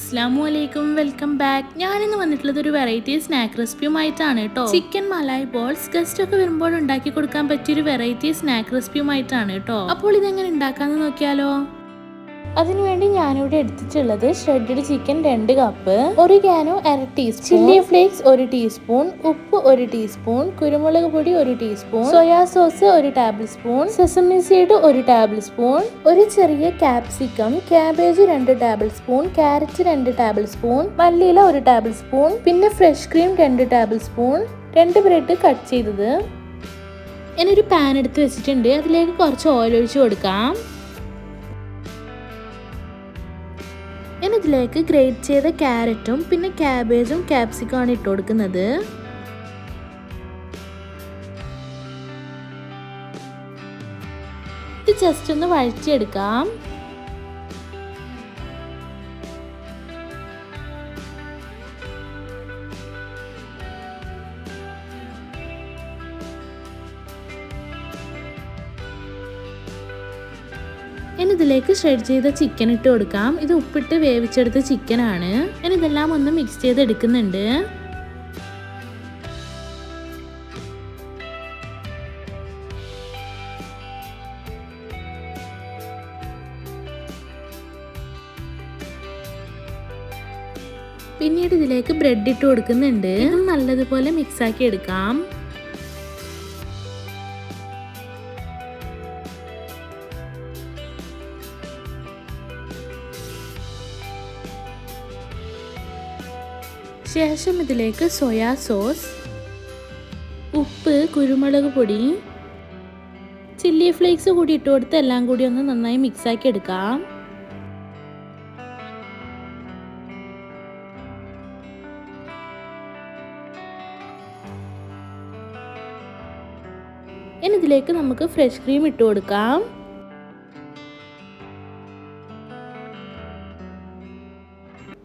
അസ്സലാമുഅലൈക്കും, welcome back. ഞാനിന്ന് വന്നിട്ടുള്ളത് ഒരു വെറൈറ്റി സ്നാക്ക് റെസിപ്പിയുമായിട്ടാണ് കേട്ടോ. ചിക്കൻ മലായ് ബോൾസ് ഗസ്റ്റ് ഒക്കെ വരുമ്പോൾ ഉണ്ടാക്കി കൊടുക്കാൻ പറ്റിയൊരു വെറൈറ്റി സ്നാക്ക് റെസിപ്പിയുമായിട്ടാണ് കേട്ടോ. അപ്പോൾ ഇതെങ്ങനെ ഉണ്ടാക്കാന്ന് നോക്കിയാലോ. അതിനുവേണ്ടി ഞാനിവിടെ എടുത്തിട്ടുള്ളത് shredded chicken 2 cup, oregano 1/2 teaspoon, chilli flakes 1 teaspoon, ഉപ്പ് 1 ടീസ്പൂൺ, കുരുമുളക് പൊടി 1 teaspoon, soya sauce 1 table spoon, sesame seed 1 table spoon, ഒരു ചെറിയ capsicum, cabbage 2 table spoon, carrot 2 table spoon, മല്ലിയില 1 ടേബിൾ സ്പൂൺ, പിന്നെ fresh cream 2 table spoon, 2 bread cut ചെയ്തത്. ഞാനൊരു pan എടുത്ത് വെച്ചിട്ടുണ്ട്. അതിലേക്ക് കുറച്ച് ഓയിൽ ഒഴിച്ച് കൊടുക്കാം. ഞാൻ ഇതിലേക്ക് ഗ്രേറ്റ് ചെയ്ത ക്യാരറ്റും പിന്നെ ക്യാബേജും ക്യാപ്സിക്കും ആണ് ഇട്ട് കൊടുക്കുന്നത്. ഇത് ജസ്റ്റ് ഒന്ന് വഴറ്റിയെടുക്കാം. ഇനി ഇതിലേക്ക് ഷ്രെഡ് ചെയ്ത ചിക്കൻ ഇട്ട് കൊടുക്കാം. ഇത് ഉപ്പിട്ട് വേവിച്ചെടുത്ത ചിക്കനാണ്. ഞാൻ ഇതെല്ലാം ഒന്ന് മിക്സ് ചെയ്തെടുക്കുന്നുണ്ട്. പിന്നീട് ഇതിലേക്ക് ബ്രെഡ് ഇട്ട് കൊടുക്കുന്നുണ്ട്. ഇത് നല്ലതുപോലെ മിക്സ് ആക്കി എടുക്കാം. ശേഷം ഇതിലേക്ക് സോയാ സോസ്, ഉപ്പ്, കുരുമുളക് പൊടി, ചില്ലി ഫ്ലേക്സ് കൂടി ഇട്ട് കൊടുത്ത് എല്ലാം കൂടി ഒന്ന് നന്നായി മിക്സ് ആക്കി എടുക്കാം. ഇനി ഇതിലേക്ക് നമുക്ക് ഫ്രഷ് ക്രീം ഇട്ട് കൊടുക്കാം.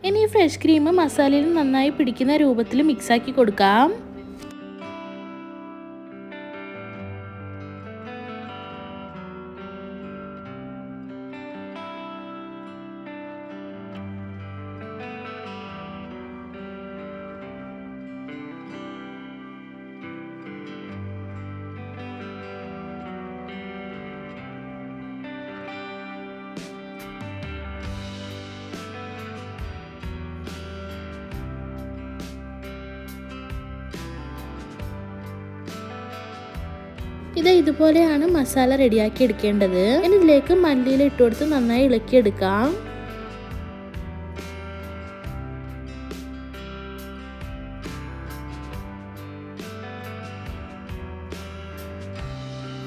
ഇനി ഈ ഫ്രഷ് ക്രീം മസാലയിൽ നന്നായി പിടിക്കുന്ന രൂപത്തിൽ മിക്സ് ആക്കി കൊടുക്കാം. ഇതുപോലെയാണ് മസാല റെഡിയാക്കി എടുക്കേണ്ടത്. ഇനി ഇതിലേക്ക് മല്ലിയില ഇട്ട് കൊടുത്ത് നന്നായി ഇളക്കിയെടുക്കാം.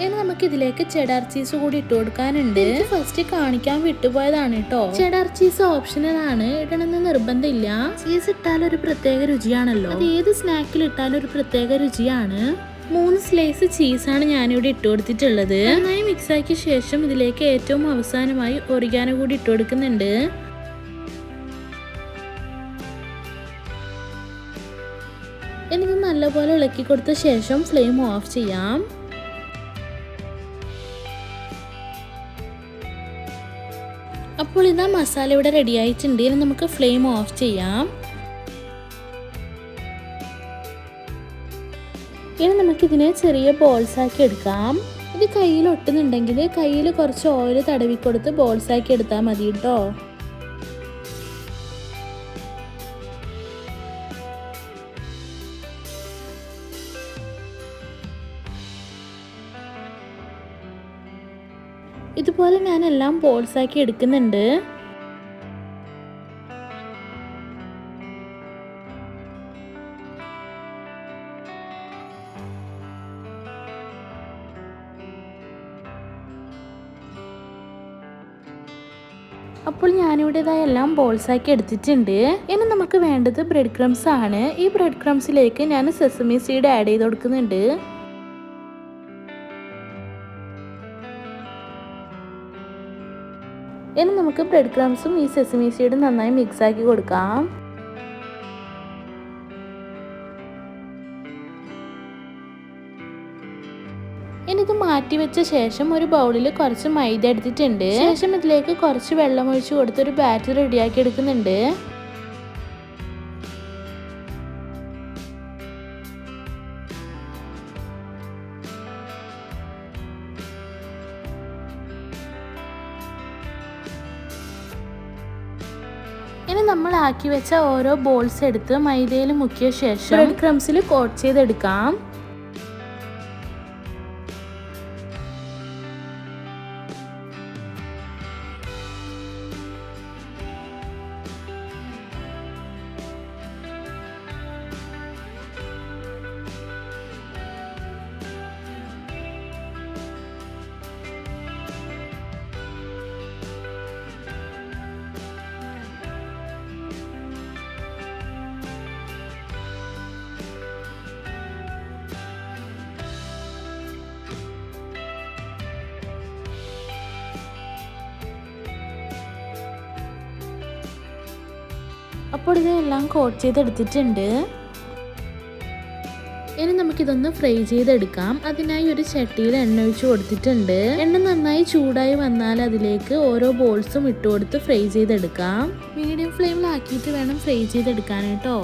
ഇനി നമുക്ക് ഇതിലേക്ക് ചെഡാർ ചീസ് കൂടി ഇട്ട് കൊടുക്കാനുണ്ട്. ഫസ്റ്റ് കാണിക്കാൻ വിട്ടുപോയതാണ് കേട്ടോ. ചെഡാർ ചീസ് ഓപ്ഷണൽ ആണ്, ഇടണമെന്ന് നിർബന്ധമില്ല. ചീസ് ഇട്ടാൽ ഒരു പ്രത്യേക രുചിയാണല്ലോ. അത് ഏത് സ്നാക്കിൽ ഇട്ടാലും ഒരു പ്രത്യേക രുചിയാണ്. 3 സ്ലൈസ് ചീസാണ് ഞാനിവിടെ ഇട്ട് കൊടുത്തിട്ടുള്ളത്. നന്നായി മിക്സ് ആക്കിയ ശേഷം ഇതിലേക്ക് ഏറ്റവും അവസാനമായി ഒറിഗാനോ കൂടി ഇട്ട് കൊടുക്കുന്നുണ്ട്. എനിക്ക് നല്ലപോലെ ഇളക്കി കൊടുത്ത ശേഷം ഫ്ലെയിം ഓഫ് ചെയ്യാം. അപ്പോൾ ഇതാ മസാല ഇവിടെ റെഡി ആയിട്ടുണ്ട്. ഇനി നമുക്ക് ഫ്ലെയിം ഓഫ് ചെയ്യാം. ഇനി നമുക്കിതിനെ ചെറിയ ബോൾസ് ആക്കി എടുക്കാം. ഇത് കയ്യിൽ ഒട്ടുന്നുണ്ടെങ്കിൽ കയ്യിൽ കുറച്ച് ഓയിൽ തടവി കൊടുത്ത് ബോൾസ് ആക്കി എടുത്താൽ മതി കേട്ടോ. ഇതുപോലെ ഞാൻ എല്ലാം ബോൾസ് ആക്കി എടുക്കുന്നുണ്ട്. അപ്പോൾ ഞാനിവിടെ ഇതെല്ലാം ബോൾസ് ആക്കി എടുത്തിട്ടുണ്ട്. ഇനി നമുക്ക് വേണ്ടത് ബ്രെഡ് ക്രംസ് ആണ്. ഈ ബ്രെഡ് ക്രംസിലേക്ക് ഞാൻ സെസമി സീഡ് ആഡ് ചെയ്ത് കൊടുക്കുന്നുണ്ട്. ഇനി നമുക്ക് ബ്രെഡ് ക്രംസും ഈ സെസമി സീഡും നന്നായി മിക്സ് ആക്കി കൊടുക്കാം. ഇനി ഇത് മാറ്റി വെച്ച ശേഷം ഒരു ബൗളിൽ കുറച്ച് മൈദ എടുത്തിട്ടുണ്ട്. ശേഷം ഇതിലേക്ക് കുറച്ച് വെള്ളം ഒഴിച്ച് കൊടുത്ത് ഒരു ബാറ്റർ റെഡിയാക്കി എടുക്കുന്നുണ്ട്. നമ്മൾ ആക്കി വെച്ച ഓരോ ബോൾസ് എടുത്ത് മൈദയിൽ മുക്കിയ ശേഷം ബ്രെഡ് ക്രംസിൽ കോട്ട് ചെയ്തെടുക്കാം. അപ്പോൾ ഇതെല്ലാം കോട്ട് ചെയ്തെടുത്തിട്ടുണ്ട്. ഇനി നമുക്കിതൊന്ന് ഫ്രൈ ചെയ്തെടുക്കാം. അതിനായി ഒരു ചട്ടിയിൽ എണ്ണ ഒഴിച്ച് കൊടുത്തിട്ടുണ്ട്. എണ്ണ നന്നായി ചൂടായി വന്നാൽ അതിലേക്ക് ഓരോ ബോൾസും ഇട്ട് കൊടുത്ത് ഫ്രൈ ചെയ്തെടുക്കാം. മീഡിയം ഫ്ലെയിമിലാക്കിയിട്ട് വേണം ഫ്രൈ ചെയ്തെടുക്കാൻ കേട്ടോ.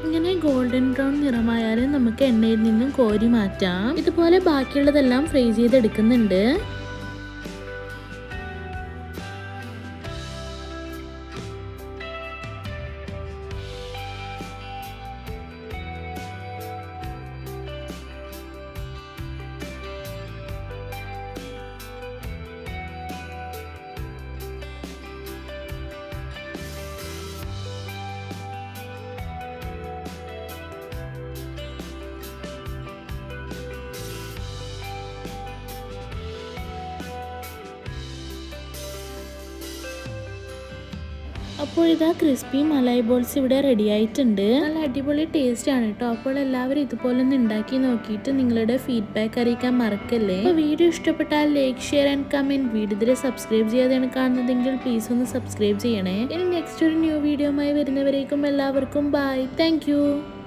ഇങ്ങനെ ഗോൾഡൻ ബ്രൗൺ നിറമായാലും നമുക്ക് എണ്ണയിൽ നിന്നും കോരി മാറ്റാം. ഇതുപോലെ ബാക്കിയുള്ളതെല്ലാം ഫ്രൈ ചെയ്തെടുക്കുന്നുണ്ട്. അപ്പോൾ ഇതാ ക്രിസ്പി മലായി ബോൾസ് ഇവിടെ റെഡി ആയിട്ടുണ്ട്. നല്ല അടിപൊളി ടേസ്റ്റ് ആണ് കേട്ടോ. അപ്പോൾ എല്ലാവരും ഇതുപോലെ ഒന്ന് ഉണ്ടാക്കി നോക്കിയിട്ട് നിങ്ങളുടെ ഫീഡ്ബാക്ക് അറിയിക്കാൻ മറക്കല്ലേ. അപ്പോൾ വീഡിയോ ഇഷ്ടപ്പെട്ടാൽ like, share and comment. Video ഇതിൽ സബ്സ്ക്രൈബ് ചെയ്യാതെയാണ് കാണുന്നതെങ്കിൽ പ്ലീസ് ഒന്ന് സബ്സ്ക്രൈബ് ചെയ്യണേ. ഇനി നെക്സ്റ്റ് ഒരു ന്യൂ വീഡിയോയുമായി വരുന്നവരേക്കും എല്ലാവർക്കും ബൈ. താങ്ക്